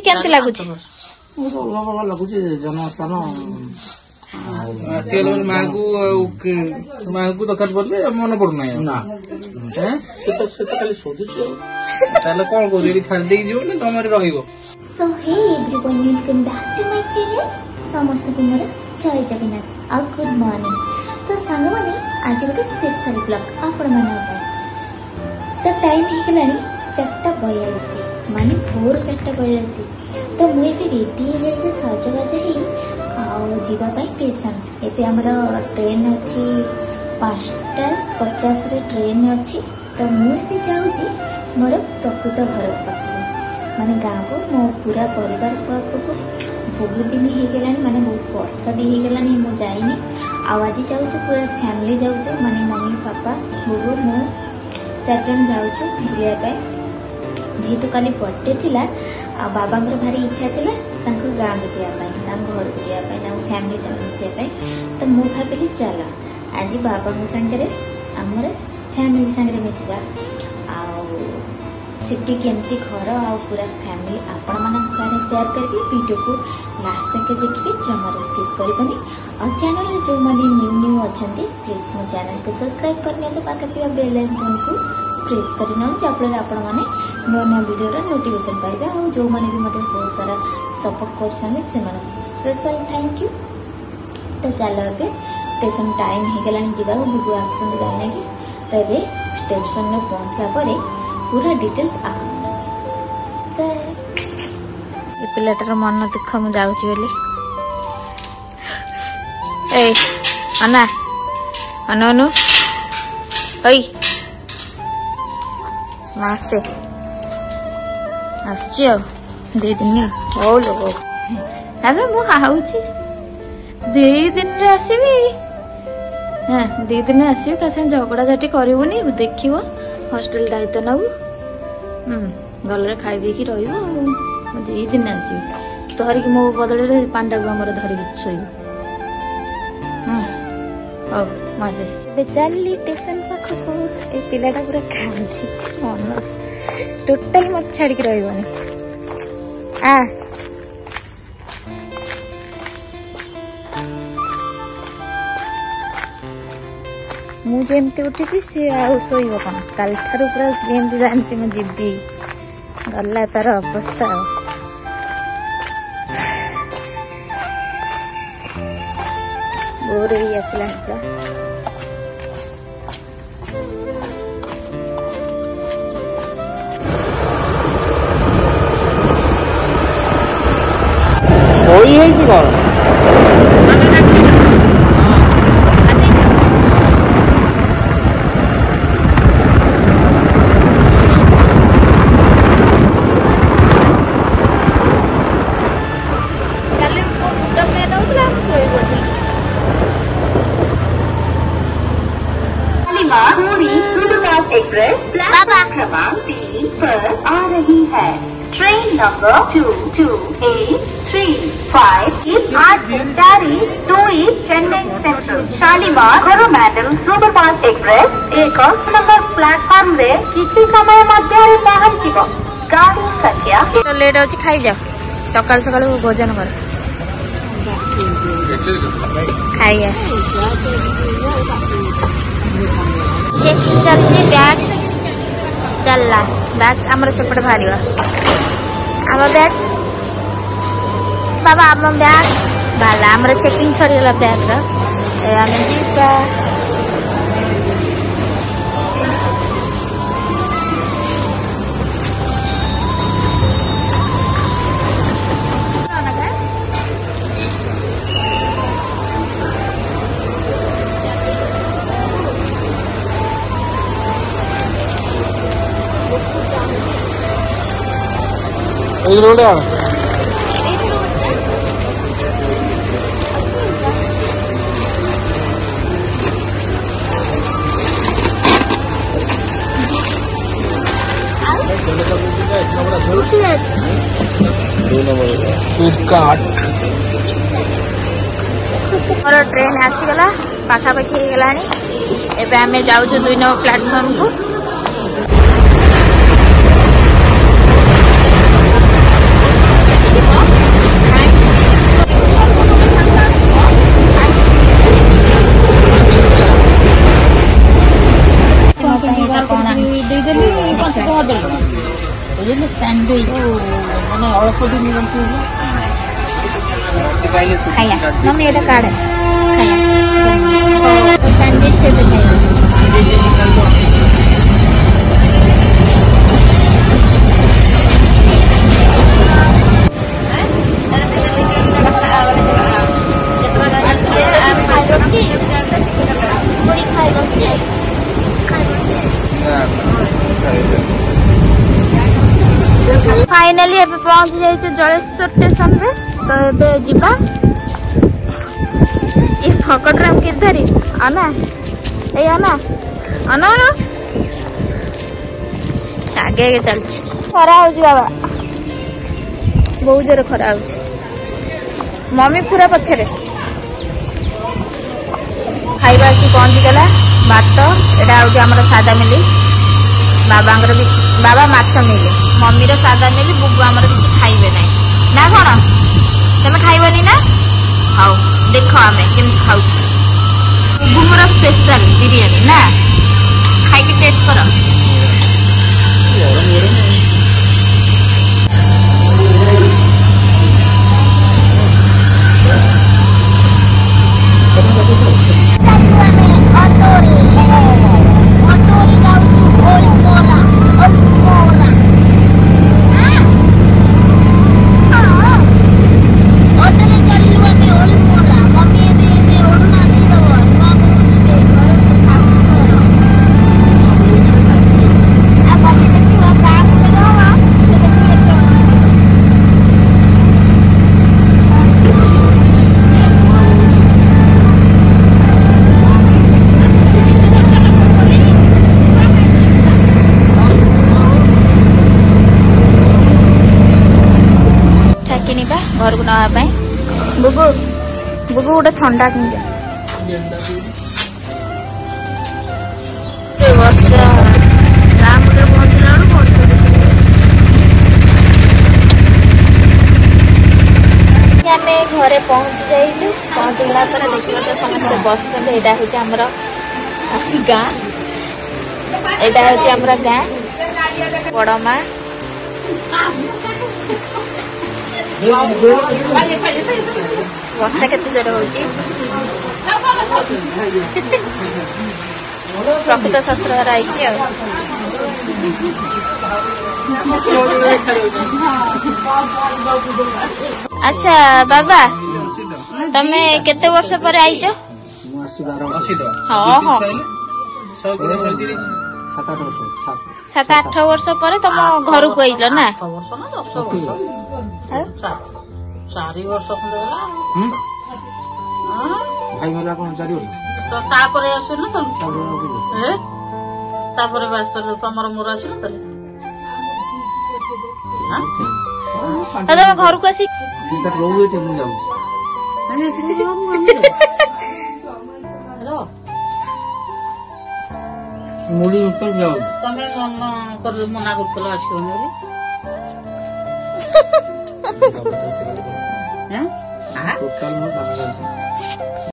କେମିତି ଲାଗୁଛି? ଭଲ ଲାଗୁଛି ଜନ୍ମସ୍ଥାନ ମାଙ୍କୁ ଦରକାର ପଡିଲେ ମନେ ପଡୁନାହିଁ ନା ସେ ଖାଲି ଶୋଧୁଛି ତାହେଲେ କଣ କହୁଛି ଏଠି ଛାଡ଼ି ଦେଇକି ଯିବ ନା ତମରେ ରହିବ? ସମସ୍ତଙ୍କୁ ମୋର ଜୟ ଜଗନ୍ନାଥ ଆଉ ଗୁଡ୍ ମର୍ଣ୍ଣିଂ। ତ ସାଙ୍ଗମାନେ ଆଜି ଗୋଟେ ସ୍ପେଶାଲ ବ୍ଲଗ ଆପଣମାନଙ୍କ ପାଇଁ। ତ ଟାଇମ୍ ହେଇଗଲାଣି 4:42 ମାନେ ଭୋର 4:42। ତ ମୁଁ ଏବେ ରେଡି ହେଇଯାଇଛି ସଜବାଜ ହେଇ ଆଉ ଯିବା ପାଇଁ ଷ୍ଟେସନ। ଏବେ ଆମର ଟ୍ରେନ୍ ଅଛି 5:50ରେ ଟ୍ରେନ୍ ଅଛି। ତ ମୁଁ ଏବେ ଯାଉଛି ମୋର ପ୍ରକୃତ ଘର ପାଖକୁ ମାନେ ଗାଁକୁ ମୋ ପୁରା ପରିବାର ପାଖକୁ। ବହୁତ ଦିନ ହେଇଗଲାଣି ମାନେ ବହୁତ ବର୍ଷ ବି ହେଇଗଲାଣି ମୁଁ ଯାଇନି। ଆଉ ଆଜି ଯାଉଛୁ ପୁରା ଫ୍ୟାମିଲି ଯାଉଛୁ ମାନେ ମମି ପାପା ବୋଉ ମୁଁ 4 ଜଣ ଯାଉଛୁ ବୁଲିବା ପାଇଁ। ଯେହେତୁ କାଲି ବର୍ଥଡେ ଥିଲା ଆଉ ବାବାଙ୍କର ଭାରି ଇଚ୍ଛା ଥିଲା ତାଙ୍କ ଗାଁକୁ ଯିବା ପାଇଁ ତାଙ୍କ ଘରକୁ ଯିବା ପାଇଁ ତାଙ୍କ ଫ୍ୟାମିଲି ସାଙ୍ଗରେ ମିଶିବା ପାଇଁ। ତ ମୁଁ ଭାବିଲି ଚାଲ ଆଜି ବାବାଙ୍କ ସାଙ୍ଗରେ ଆମର ଫ୍ୟାମିଲି ସାଙ୍ଗରେ ମିଶିବା। ଆଉ ସେଠି କେମିତି ଘର ଆଉ ପୁରା ଫ୍ୟାମିଲି ଆପଣମାନଙ୍କ ସାଙ୍ଗରେ ସେୟାର କରିବି। ଭିଡ଼ିଓକୁ ଲାଷ୍ଟ ଯାକେ ଦେଖିବେ ଜମାରୁ ସ୍କିପ୍ କରିବନି। ଆଉ ଚ୍ୟାନେଲରେ ଯେଉଁମାନେ ନ୍ୟୁ ଅଛନ୍ତି ପ୍ଲିଜ୍ ମୋ ଚ୍ୟାନେଲକୁ ସବସ୍କ୍ରାଇବ୍ କରିନିଅନ୍ତୁ। ପାଖରେ ଥିବା ବେଲ୍ ଆଇକନ୍କୁ ପ୍ରେସ୍ କରିନିଅନ୍ତୁ ଯାହାଫଳରେ ଆପଣମାନେ ନୂଆ ନୂଆ ଭିଡ଼ିଓର ନୋଟିଫିକେସନ୍ ପାଇବେ। ଆଉ ଯେଉଁମାନେ ବି ମୋତେ ବହୁତ ସାରା ସପୋର୍ଟ କରୁଛନ୍ତି ସେମାନଙ୍କୁ ସ୍ପେଶାଲ ଥ୍ୟାଙ୍କ ୟୁ। ତ ଚାଲ ଏବେ ଷ୍ଟେସନ ଟାଇମ୍ ହେଇଗଲାଣି ଯିବାକୁ। ବୁବୁ ଆସୁଛନ୍ତି ଗାଡ଼ି ନେଇକି। ତ ଏବେ ଷ୍ଟେସନରେ ପହଞ୍ଚିଲା ପରେ पूरा डिटेल्स ए पिलाटार मन दुख मु जाऊची बोली ए अना अनु अनु ओई मासे आसुची आ दे दिन हो लोग अबे मु आउची 2 दिन रे आसीबी। हां 2 दिन आसीबी का संग झगड़ा झाटी करबुनी देखिबो हॉस्टेल दायित्व नबू गलरे खाई पीकी रही 2 दिन आसबि धरिकी मो बदल पांडा को आम धरिकी शोब। हौ मुझे चली स्टेशन पाखक ए पिलाटा पूरा कांदी मन टोटाल मत छाड़िकी रही आ मुझे उठी सी शोब कौन काल ठार पूरा जानची मु जीवी गला तार अवस्था बोर ही आसला पूरा। एक्सप्रेस प्लेटफॉर्म क्रमांक 3 पर आ रही है। ट्रेन नंबर 22835 आज सेंटारी to Chennai central Shalimar Coromandel superfast express 1 number platform रे किसी समय मध्य पहुंचब। गाड़ी संख्या तो लेट अछि खाई जाओ सकाळ सकाळ भोजन कर खाई चेकिंग चलती बैग चलला बैग आमर सेपटे बाहर आम बैग बाबा आम बैग बाला आमर चेकिंग सरीगला बैग आम जीवा रोड मोर ट्रेन आसीगला पाखापाखि हो गला एबे आमे जाउछु 2 नंबर प्लेटफॉर्म को। ଅଳ୍ପ ଟିକେ ନିଅନ୍ତୁ खाया मम्मी एटा कार्ड है खाया सैंडविच से भी खाया फाइनाली एबे पहुंच जाई जलेश्वर स्टेशन रे तो एबे जीवा ये फकट राम के धरी आना ए आना आना आना आगे आगे चलछि खरा हो बाबा बहुत जोर खरा हो मम्मी पूरा पछरे खाइबा आसी पहुंची गला भात एटा हो हमर सादा मिली बाबांगर भी बाबा माछ मिले मम्मी रो सादा मिली बुबु हमर किछि खाइबे नै ना कोन तमे खाइबनी ना हाउ देखो आमे केम खाउ बुबु मोर स्पेशल बिरयानी ना खाइ के टेस्ट करो घर को नवा बुगु बुगु गोटे ठंडा वर्षा गाँव पहुंचला आम घरे पहुंची जाइचु पहुंचला देखिए समस्त बस यहाँ हूँ आमर गाँ यहाँ हूँ आमर गाँ बड़मा वर्षा केते जोर होची प्रकृत शस्त्र आईची अच्छा बाबा तमे केते वर्ष पर आईच हाँ हाँ 7-8 वर्ष पर तुम घर को आइल ना 4 वर्ष खंडे भाई मेला कोन 4 वर्ष तो तापरे आसु न तो हे तापरे बास्तर तमर मोर आसु न तो हां तुम घर को आसी सीधा रोग एटे मु जाऊ अरे तुम रोग मु हेलो मुड़ी उत्तर जाऊ तमे कर मना करतला आछो मोरी हैं हां टोटल मो